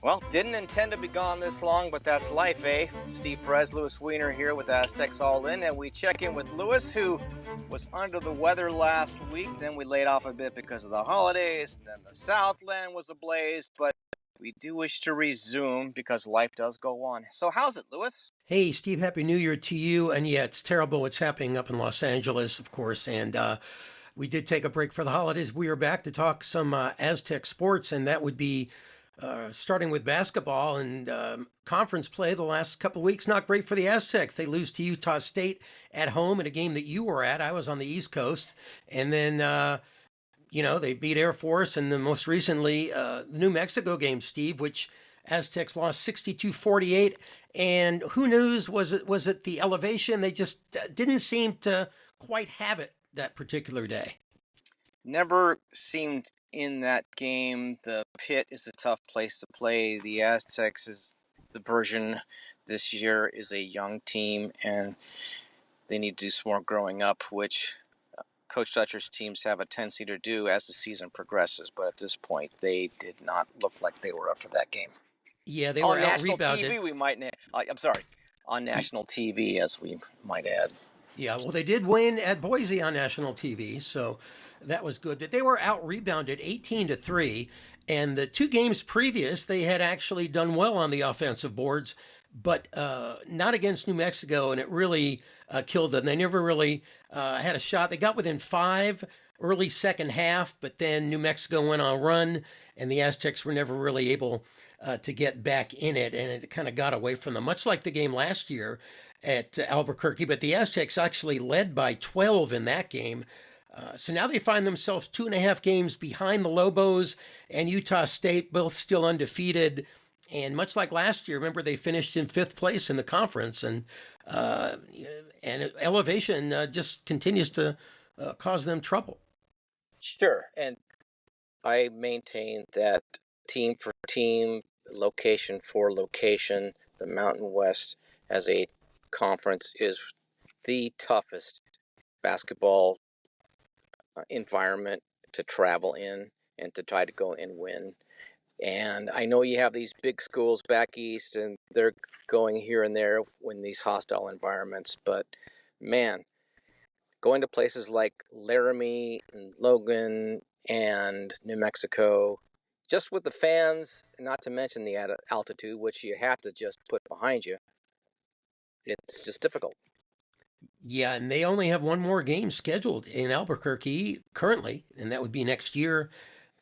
Well, didn't intend to be gone this long, but that's life, eh? Steve Perez, Weiner here with Aztecs All In, and we check in with Lewis, who was under the weather last week. Then we laid off a bit because of the holidays, and then the Southland was ablaze, but we do wish to resume because life does go on. So how's it, Lewis? Hey, Steve, Happy New Year to you. And yeah, it's terrible what's happening up in Los Angeles, of course, and we did take a break for the holidays. We are back to talk some Aztec sports, and that would be starting with basketball and conference play the last couple of weeks. Not great for the Aztecs. They lose to Utah State at home in a game that you were at. I was on the East Coast. And then, they beat Air Force. And then most recently, the New Mexico game, Steve, which Aztecs lost 62-48. And who knows, was it the elevation? They just didn't seem to quite have it that particular day. Never seemed in that game. The pit is a tough place to play. The Aztecs is the version this year is a young team, and they need to do some more growing up, which Coach Dutcher's teams have a tendency to do as the season progresses. But at this point, they did not look like they were up for that game. Yeah, they were on national out-rebounded. TV. On national TV, as we might add. Yeah, well, they did win at Boise on national TV, so that was good. But they were out-rebounded 18-3, and the two games previous, they had actually done well on the offensive boards, but not against New Mexico, and it really killed them. They never really had a shot. They got within 5 early second half, but then New Mexico went on a run, and the Aztecs were never really able to get back in it, and it kind of got away from them, much like the game last year at Albuquerque. But the Aztecs actually led by 12 in that game. So now they find themselves 2.5 games behind the Lobos and Utah State, both still undefeated. And much like last year, remember, they finished in 5th place in the conference, and elevation just continues to cause them trouble. Sure, and I maintain that team for team, location for location, the Mountain West as a conference is the toughest basketball environment to travel in and to try to go and win. And I know you have these big schools back east, and they're going here and there in these hostile environments, but man, going to places like Laramie and Logan and New Mexico, just with the fans, not to mention the altitude, which you have to just put behind you, it's just difficult. Yeah, and they only have one more game scheduled in Albuquerque currently, and that would be next year.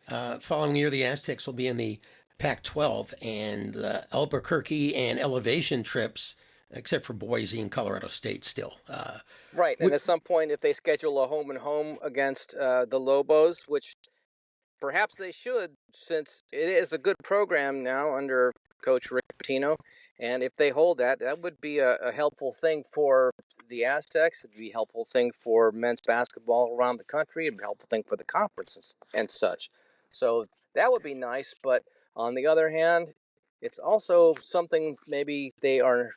Following year, the Aztecs will be in the Pac-12, and the Albuquerque and elevation trips, except for Boise and Colorado State still. Right, and at some point, if they schedule a home-and-home against the Lobos, which perhaps they should, since it is a good program now under Coach Rick Pitino, and if they hold that, that would be a helpful thing for the Aztecs. It'd be a helpful thing for men's basketball around the country. It'd be a helpful thing for the conference and such. So that would be nice. But on the other hand, it's also something maybe they are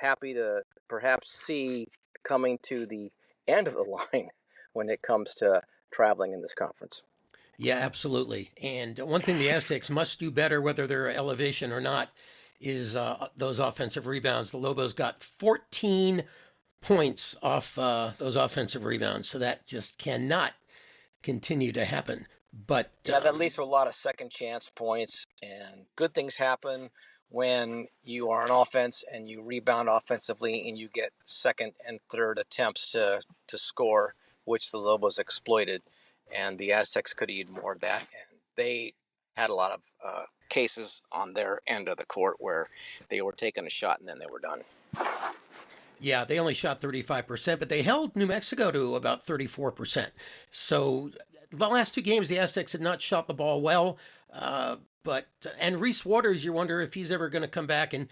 happy to perhaps see coming to the end of the line when it comes to traveling in this conference. Yeah, absolutely. And one thing the Aztecs must do better, whether they're elevation or not, is those offensive rebounds. The Lobos got 14 points off those offensive rebounds, so that just cannot continue to happen. But that leads to a lot of second chance points, and good things happen when you are on offense and you rebound offensively and you get second and third attempts to score, which the Lobos exploited, and the Aztecs could have used more of that, and they had a lot of cases on their end of the court where they were taking a shot and then they were done. Yeah, they only shot 35%, but they held New Mexico to about 34%. So the last two games, the Aztecs had not shot the ball well. And Reese Waters, you wonder if he's ever going to come back. And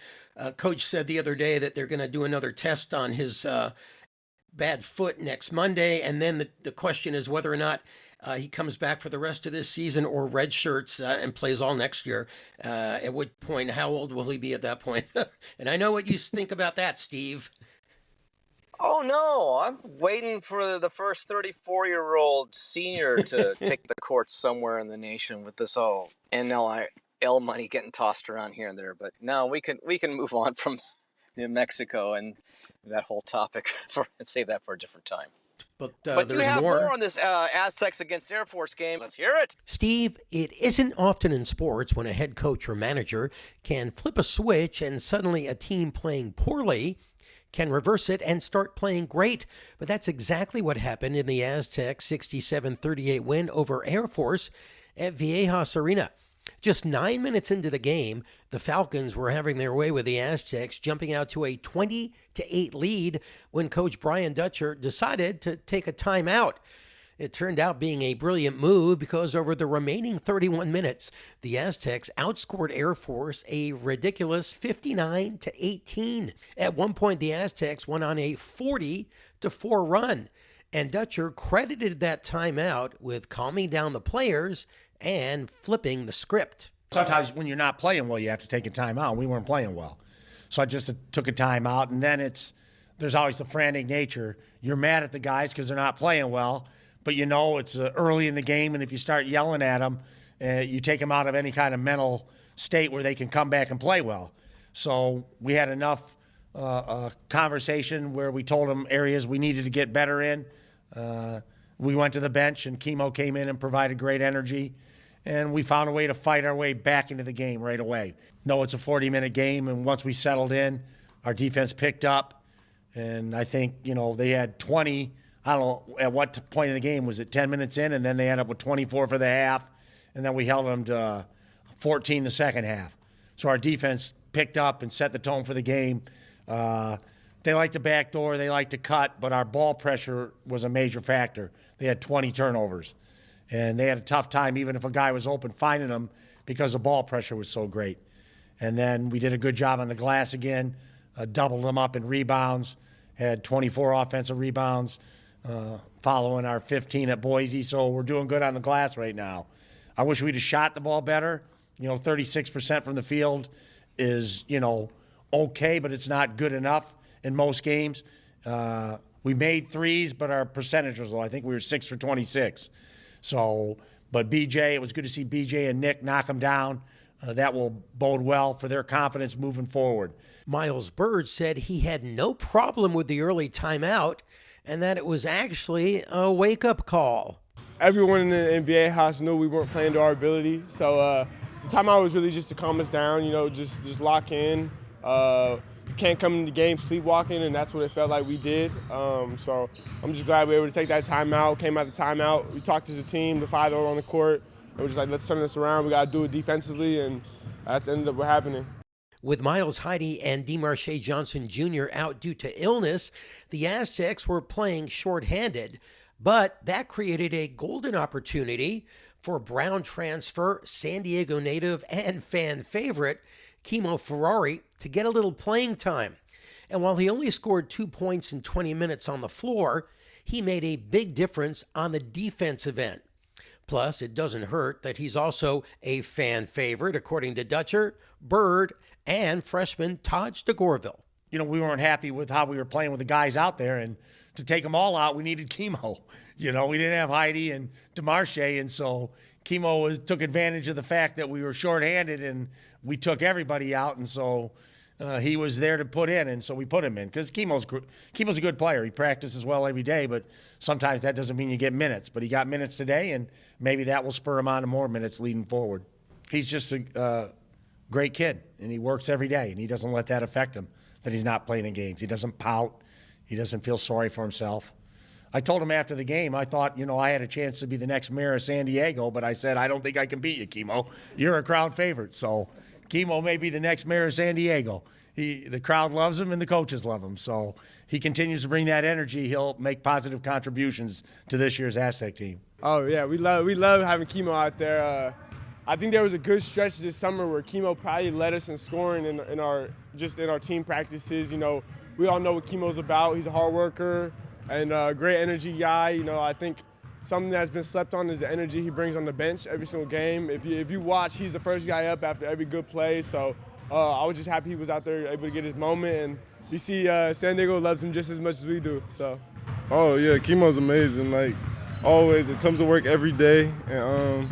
Coach said the other day that they're going to do another test on his bad foot next Monday. And then the question is whether or not he comes back for the rest of this season or redshirts and plays all next year. At what point, how old will he be at that point? And I know what you think about that, Steve. Oh no, I'm waiting for the first 34-year-old senior to take the courts somewhere in the nation with this NIL money getting tossed around here and there. But no, we can move on from New Mexico and that whole topic and save that for a different time. But you there's have more more on this Aztecs against Air Force game. Let's hear it. Steve, it isn't often in sports when a head coach or manager can flip a switch and suddenly a team playing poorly can reverse it and start playing great. But that's exactly what happened in the Aztecs' 67-38 win over Air Force at Viejas Arena. Just 9 minutes into the game, the Falcons were having their way with the Aztecs, jumping out to a 20-8 lead when Coach Brian Dutcher decided to take a timeout. It turned out being a brilliant move because over the remaining 31 minutes, the Aztecs outscored Air Force a ridiculous 59-18. At one point, the Aztecs went on a 40-4 run, and Dutcher credited that timeout with calming down the players and flipping the script. Sometimes when you're not playing well, you have to take a timeout. We weren't playing well. So I just took a timeout, and then there's always the frantic nature. You're mad at the guys because they're not playing well, but you know it's early in the game, and if you start yelling at them, you take them out of any kind of mental state where they can come back and play well. So we had enough conversation where we told them areas we needed to get better in. We went to the bench, and Chemo came in and provided great energy. And we found a way to fight our way back into the game right away. No, it's a 40-minute game, and once we settled in, our defense picked up. And I think, they had 20, I don't know at what point in the game, was it 10 minutes in? And then they ended up with 24 for the half, and then we held them to 14 the second half. So our defense picked up and set the tone for the game. They like to backdoor, they like to cut, but our ball pressure was a major factor. They had 20 turnovers. And they had a tough time, even if a guy was open, finding them because the ball pressure was so great. And then we did a good job on the glass again, doubled them up in rebounds, had 24 offensive rebounds, following our 15 at Boise. So we're doing good on the glass right now. I wish we'd have shot the ball better. 36% from the field is, okay, but it's not good enough in most games. We made threes, but our percentage was low. I think we were 6 for 26. But BJ, it was good to see BJ and Nick knock them down. That will bode well for their confidence moving forward. Miles Byrd said he had no problem with the early timeout and that it was actually a wake-up call. Everyone in the NBA house knew we weren't playing to our ability, so the timeout was really just to calm us down, just lock in. You can't come into the game sleepwalking, and that's what it felt like we did. So I'm just glad we were able to take that timeout, came out of the timeout. We talked as a team, the five that were on the court, and we're just like, let's turn this around. We got to do it defensively, and that's ended up what happening. With Miles Heide and DeMarche Johnson Jr. out due to illness, the Aztecs were playing shorthanded, but that created a golden opportunity for Brown transfer, San Diego native, and fan favorite Chemo Ferrari to get a little playing time. And while he only scored 2 points in 20 minutes on the floor, he made a big difference on the defensive end. Plus, it doesn't hurt that he's also a fan favorite, according to Dutcher, Byrd, and freshman Taj DeGorville. We weren't happy with how we were playing with the guys out there, and to take them all out, we needed Chemo. We didn't have Heide and DeMarche, and so Chemo took advantage of the fact that we were shorthanded and we took everybody out, and so he was there to put in, and so we put him in because Chemo's a good player. He practices well every day, but sometimes that doesn't mean you get minutes. But he got minutes today, and maybe that will spur him on to more minutes leading forward. He's just a great kid, and he works every day, and he doesn't let that affect him, that he's not playing in games. He doesn't pout. He doesn't feel sorry for himself. I told him after the game, I thought, I had a chance to be the next mayor of San Diego, but I said, I don't think I can beat you, Chemo. You're a crowd favorite, so Chemo may be the next mayor of San Diego. The crowd loves him and the coaches love him. So he continues to bring that energy. He'll make positive contributions to this year's Aztec team. Oh, yeah, we love having Chemo out there. I think there was a good stretch this summer where Chemo probably led us in scoring in our team practices. We all know what Chemo's about. He's a hard worker and a great energy guy. I think something that's been slept on is the energy he brings on the bench every single game. If you watch, he's the first guy up after every good play. So I was just happy he was out there able to get his moment. And you see San Diego loves him just as much as we do. So. Oh yeah, Chemo's amazing. Like always, it comes to work every day, and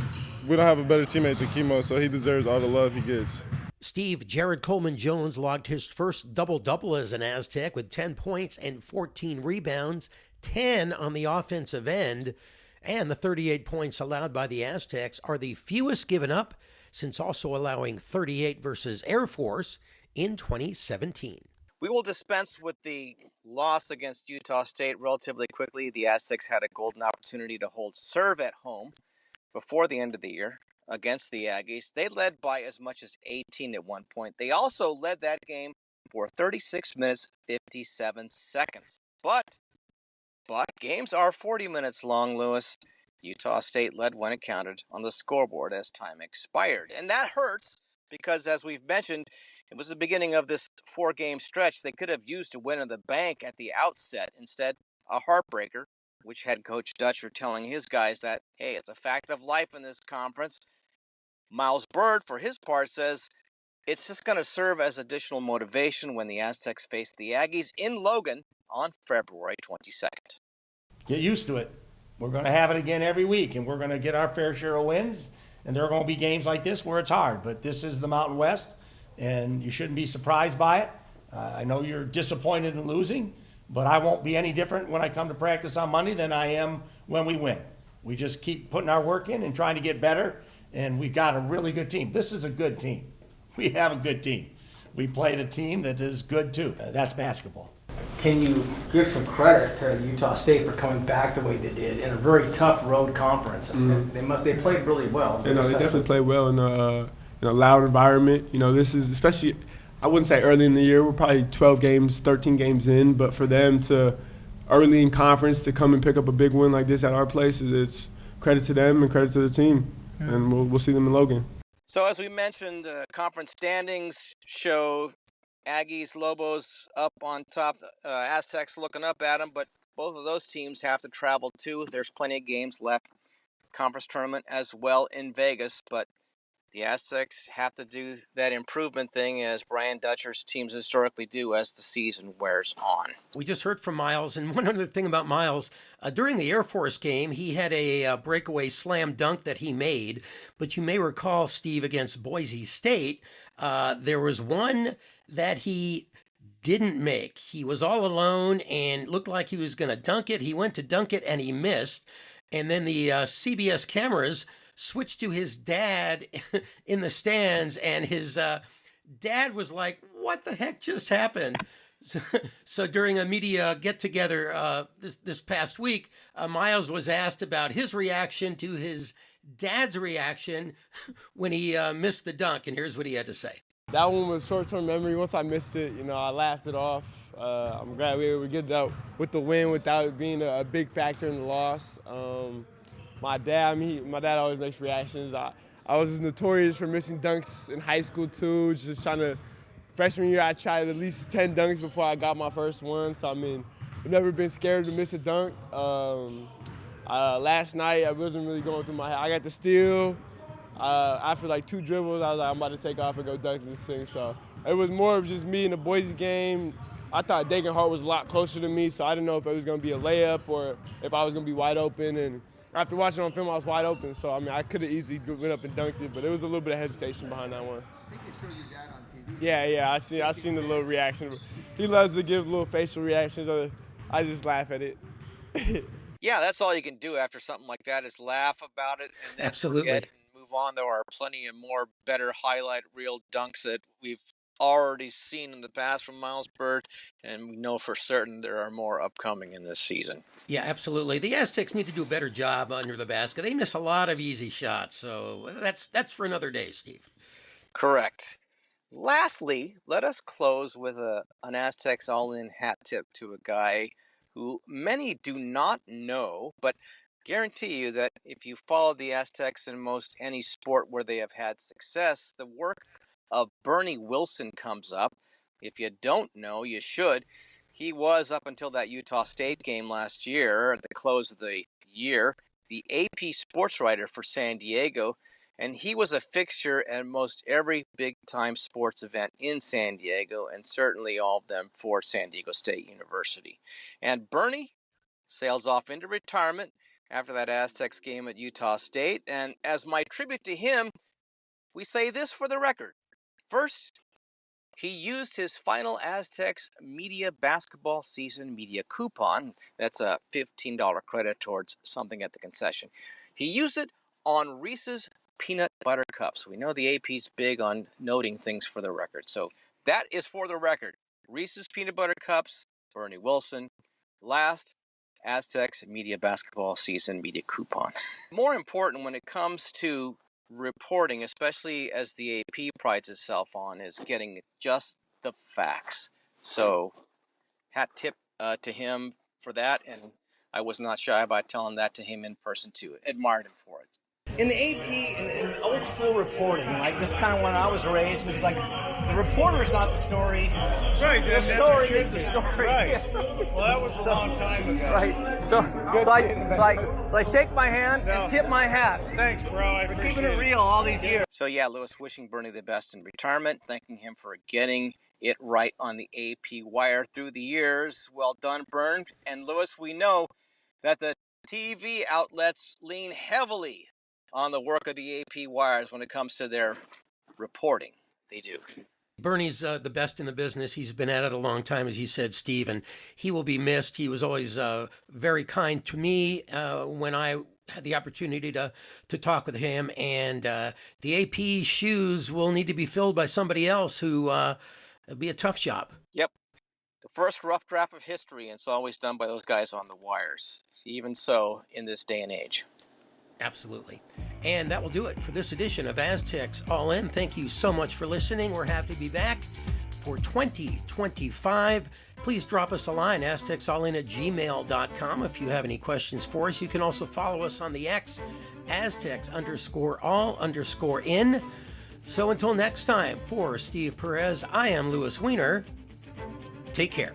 we don't have a better teammate than Chemo, so he deserves all the love he gets. Steve, Jared Coleman-Jones logged his first double-double as an Aztec with 10 points and 14 rebounds, 10 on the offensive end, and the 38 points allowed by the Aztecs are the fewest given up since also allowing 38 versus Air Force in 2017. We will dispense with the loss against Utah State relatively quickly. The Aztecs had a golden opportunity to hold serve at home before the end of the year against the Aggies. They led by as much as 18 at one point. They also led that game for 36 minutes, 57 seconds. But games are 40 minutes long, Lewis. Utah State led when it counted on the scoreboard as time expired. And that hurts because, as we've mentioned, it was the beginning of this 4-game stretch. They could have used a win in the bank at the outset. Instead, a heartbreaker, which head coach Dutcher telling his guys that, hey, it's a fact of life in this conference. Miles Byrd, for his part, says it's just going to serve as additional motivation when the Aztecs face the Aggies in Logan on February 22nd. Get used to it. We're going to have it again every week, and we're going to get our fair share of wins. And there are going to be games like this where it's hard, but this is the Mountain West, and you shouldn't be surprised by it. I know you're disappointed in losing, but I won't be any different when I come to practice on Monday than I am when we win. We just keep putting our work in and trying to get better, and we've got a really good team. This is a good team. We have a good team. We played a team that is good too. That's basketball. Can you give some credit to Utah State for coming back the way they did in a very tough road conference? They played really well. They definitely played well in a loud environment. This is especially, I wouldn't say early in the year. We're probably 12 games, 13 games in, but for them to early in conference to come and pick up a big win like this at our place, it's credit to them and credit to the team. Yeah. And we'll see them in Logan. So as we mentioned, the conference standings show Aggies, Lobos up on top, Aztecs looking up at them, but both of those teams have to travel too. There's plenty of games left. Conference tournament as well in Vegas, but the Aztecs have to do that improvement thing as Brian Dutcher's teams historically do as the season wears on. We just heard from Miles, and one other thing about Miles, during the Air Force game, he had a breakaway slam dunk that he made, but you may recall, Steve, against Boise State, there was one that he didn't make. He was all alone and looked like he was going to dunk it. He went to dunk it and he missed. And then the CBS cameras switched to his dad in the stands, and his dad was like, what the heck just happened? So during a media get-together this past week, Miles was asked about his reaction to his dad's reaction when he missed the dunk, and here's what he had to say. That one was short-term memory. Once I missed it, I laughed it off. I'm glad we were able to get that with the win without it being a big factor in the loss. My dad always makes reactions. I was notorious for missing dunks in high school too. Freshman year I tried at least 10 dunks before I got my first one. So I've never been scared to miss a dunk. Last night I wasn't really going through my head. I got the steal. After like 2 dribbles, I was like, I'm about to take off and go dunk this thing. So it was more of just me in the Boise game. I thought Dagenhart was a lot closer to me, so I didn't know if it was going to be a layup or if I was going to be wide open. And after watching on film, I was wide open. So, I could have easily went up and dunked it, but it was a little bit of hesitation behind that one. I think they showed your dad on TV. Yeah, I seen the little reaction. He loves to give little facial reactions. I just laugh at it. Yeah, that's all you can do after something like that is laugh about it and then Absolutely. forget and move on. There are plenty of more better highlight reel dunks that we've already seen in the past from Miles Byrd, and we know for certain there are more upcoming in this season. Yeah, absolutely. The Aztecs need to do a better job under the basket. They miss a lot of easy shots, so that's for another day, Steve. Correct. Lastly, let us close with an Aztecs All In hat tip to a guy who many do not know, but guarantee you that if you follow the Aztecs in most any sport where they have had success, the work of Bernie Wilson comes up. If you don't know, you should. He was, up until that Utah State game last year, at the close of the year, the AP sports writer for San Diego. and he was a fixture at most every big-time sports event in San Diego, and certainly all of them for San Diego State University. And Bernie sails off into retirement after that Aztecs game at Utah State, and as my tribute to him, we say this for the record. First, he used his final Aztecs media basketball season media coupon. That's a $15 credit towards something at the concession. He used it on Reese's peanut butter cups. We know the AP's big on noting things for the record. So that is for the record. Reese's peanut butter cups, Bernie Wilson. Last Aztecs media basketball season media coupon. More important when it comes to reporting, especially as the AP prides itself on, is getting just the facts. So hat tip to him for that, and I was not shy about telling that to him in person too. Admired him for it. In the AP, in old school reporting, like this kind of when I was raised, it's like the reporter's not the story. Right. The story is the story. Right. Well, that was a long time ago. Right. So I shake my hand and tip my hat. Thanks, bro. I appreciate keeping it real all these years. So yeah, Lewis, wishing Bernie the best in retirement, thanking him for getting it right on the AP wire through the years. Well done, Byrd. And Lewis, we know that the TV outlets lean heavily on the work of the AP wires when it comes to their reporting. They do. Bernie's the best in the business. He's been at it a long time, as you said, Steve, and he will be missed. He was always very kind to me when I had the opportunity to talk with him, and the AP shoes will need to be filled by somebody else who it'll be a tough job. Yep. The first rough draft of history, and it's always done by those guys on the wires. Even so, in this day and age. Absolutely. And that will do it for this edition of Aztecs All In. Thank you so much for listening. We're happy to be back for 2025. Please drop us a line, aztecsallin@gmail.com. If you have any questions for us, you can also follow us on the X, Aztecs_all_in. So until next time, for Steve Perez, I am Louis Weiner. Take care.